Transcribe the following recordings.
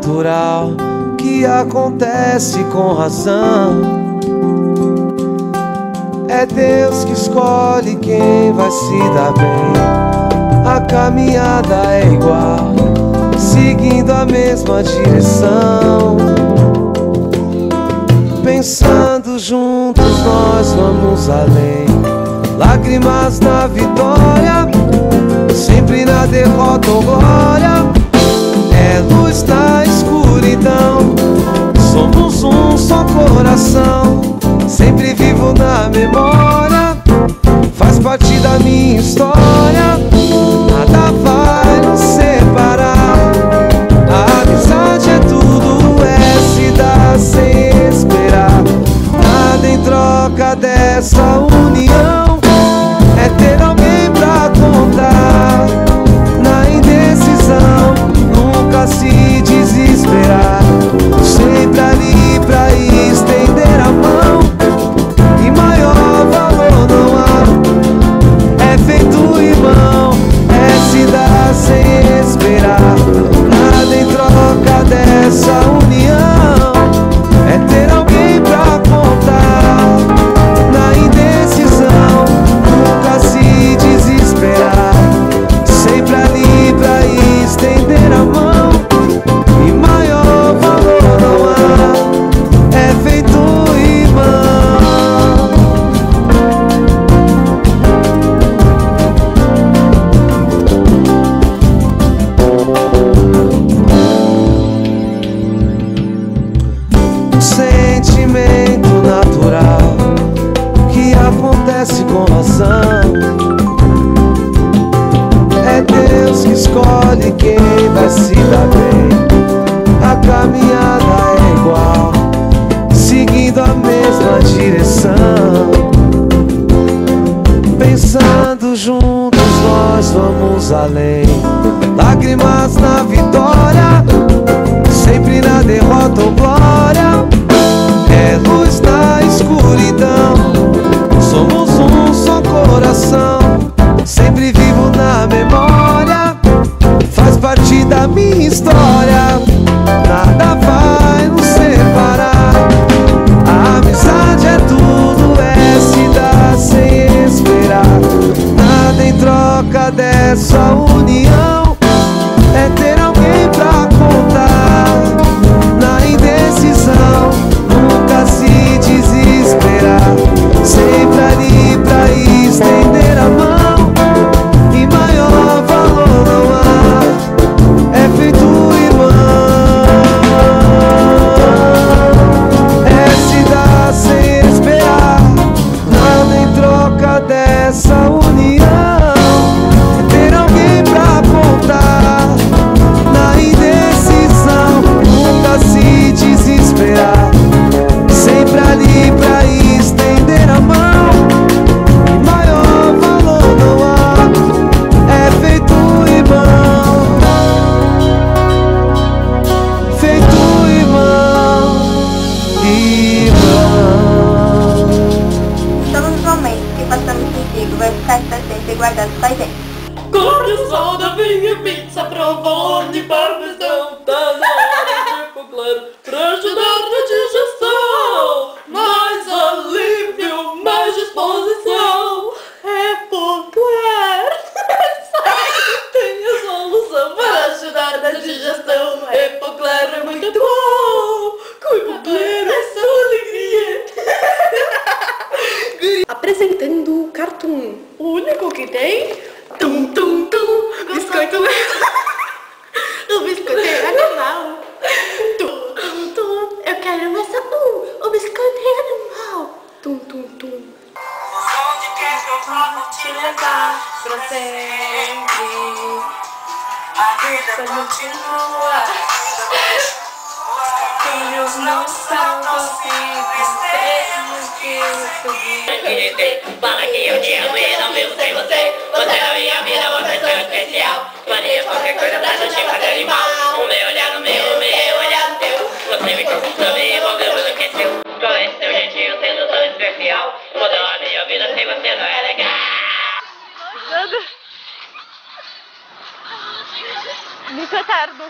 natural que acontece com razão. É Deus que escolhe quem vai se dar bem. A caminhada é igual, seguindo a mesma direção. Pensando juntos nós vamos além. Lágrimas na vitória, sempre na derrota ou glória. É luz na escuridão, somos um só coração. Sempre vivo na memória, faz parte da minha história. Nada vai nos separar. A amizade é tudo, é se dar sem esperar. Nada em troca dessa união, é ter alguém pra contar. Na indecisão, nunca se desesperar. Sempre ali pra estender a mão. E maior valor não há. É feito irmão, é se dar sem esperar. Nada em troca dessa união, é ter alguém pra contar. Na indecisão, nunca se desesperar. Sempre ali pra estender a mão. E maior valor não há. É feito irmão. Um sentimento natural que acontece com razão. É Deus que escolhe quem vai se dar bem. A caminhada é igual, seguindo a mesma direção. Pensando juntos nós vamos além. Lágrimas na vitória, sempre na derrota ou glória. É luz na escuridão, somos um só coração. Sempre vivo na memória, faz parte da minha história. Nada vai nos separar. A amizade é tudo, é se dar sem esperar. Nada em troca dessa união, é ter alguém pra contar. Na indecisão, nunca se desesperar. Sempre ali pra estender a mão. E maior valor não há. É feito irmão, é se dar sem esperar. Nada em troca dessa união, é ter alguém pra contar. Na indecisão, nunca se desesperar. Sempre ali pra estender a mão. E maior valor não há. É feito irmão, feito irmão, irmão. Todos os momentos que passamos contigo vai ficar pra sempre guardado com a gente. Coração da minha pizza, provolone, parmesão. Tá na hora de pôr claro pra ajudar na digestão. Mais alívio, mais disposição. É popular. Tem a solução para ajudar na digestão. É popular, é muito bom. Com popular é só alegria. Apresentando o Cartoon, o único que tem tum tum tum, biscoito. O biscoito é animal. Tum tum tum, eu quero mais um. O biscoito é animal. Tum tum tum. Onde quer que eu vá, vou te levar pra sempre. A vida continua. Filhos não são possíveis, temos que seguir. Fala que eu te amo e não vivo sem você. Você é a minha vida, uma pessoa especial. Mania, qualquer coisa pra não te fazer mal. O meu olhar no meu, o meu olhar no teu. Você me conquistou, me envolveu, enlouqueceu. Com esse seu jeitinho sendo tão especial. Toda a minha vida sem você não é legal. Muito tarde.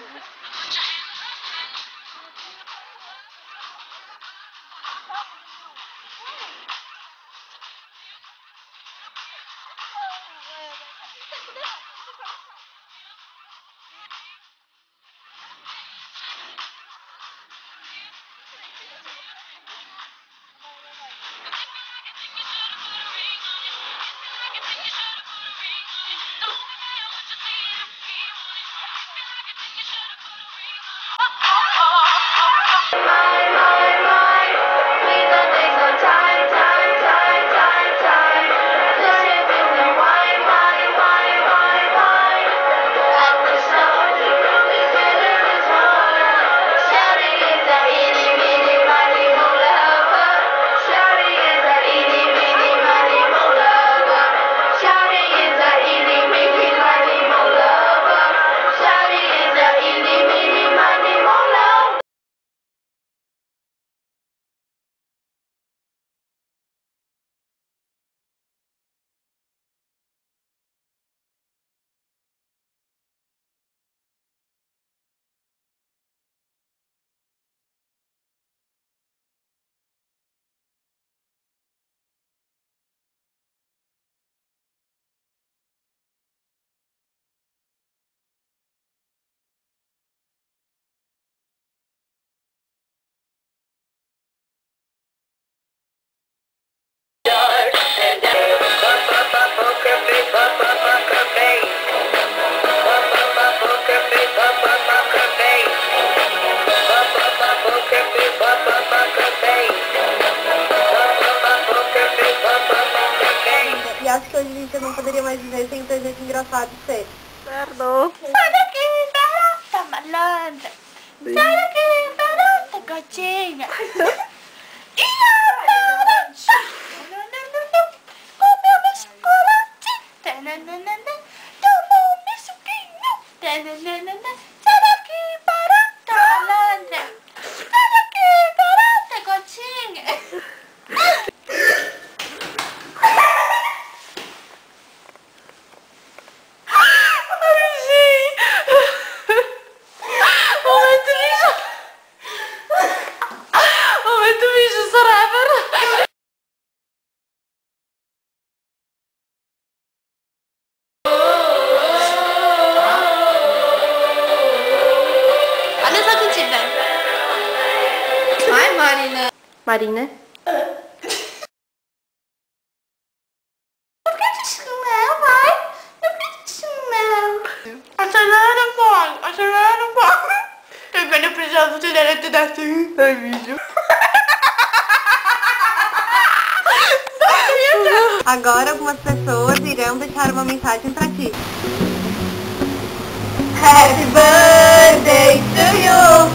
E acho que hoje a gente não poderia mais viver sem ter gente engraçado e sério. Certo. Sai daqui, garota malandra. Sai daqui, garota gatinha. E a garota. Comeu meu chocolate. Tomou meu suquinho. Sai daqui, garota malandra. Sai daqui, garota gatinha. Marina. Não acredito não, vai. Não acredito não. Acelera, pai. Acelera, pai. Eu quero precisar acelerar tudo assim. Ai, vídeo. Agora algumas pessoas irão deixar uma mensagem pra ti. Happy birthday to you.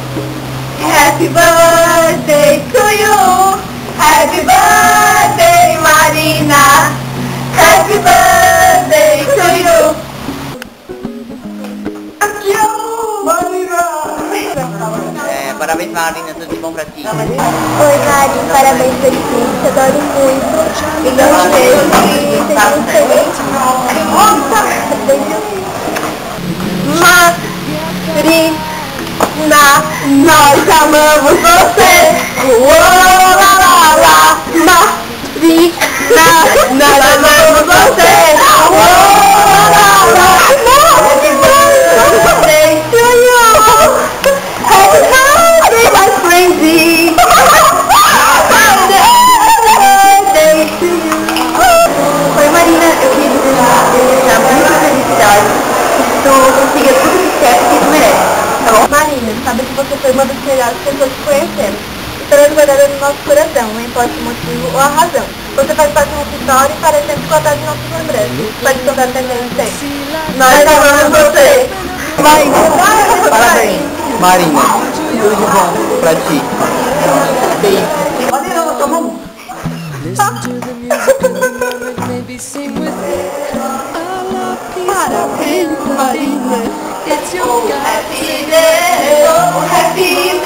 Happy birthday to you. Happy birthday, Marina. Happy birthday to you. Parabéns, Marina, tudo de bom pra ti. Oi, Mari, parabéns por ti. Te adoro muito. E não te seja muito feliz. Marina, nós amamos você. Uou, lá, lá, lá. Marina, nós amamos você. Uou, lá, lá, lá. Happy birthday to you. Happy birthday, my friendie. Birthday to you. Oi, Marina, eu queria desejar muita felicidade. Que tu consiga tudo que quer, que tu merece. Tá bom? Marina, sabe que você foi uma das melhores pessoas que conhecemos. Esperando guardada no nosso coração, não importa o motivo ou a razão. Você faz parte da nossa história e fará sempre guardar de nossos lembranças. Pode contar também sempre. Nós amamos você. Parabéns, Marina, tudo de bom pra ti. Beijo. Olha eu, tô bom. Listen to the music of the moment, maybe sing with it. I love peace, Parabéns, Marina. it's your God. Happy day, oh, happy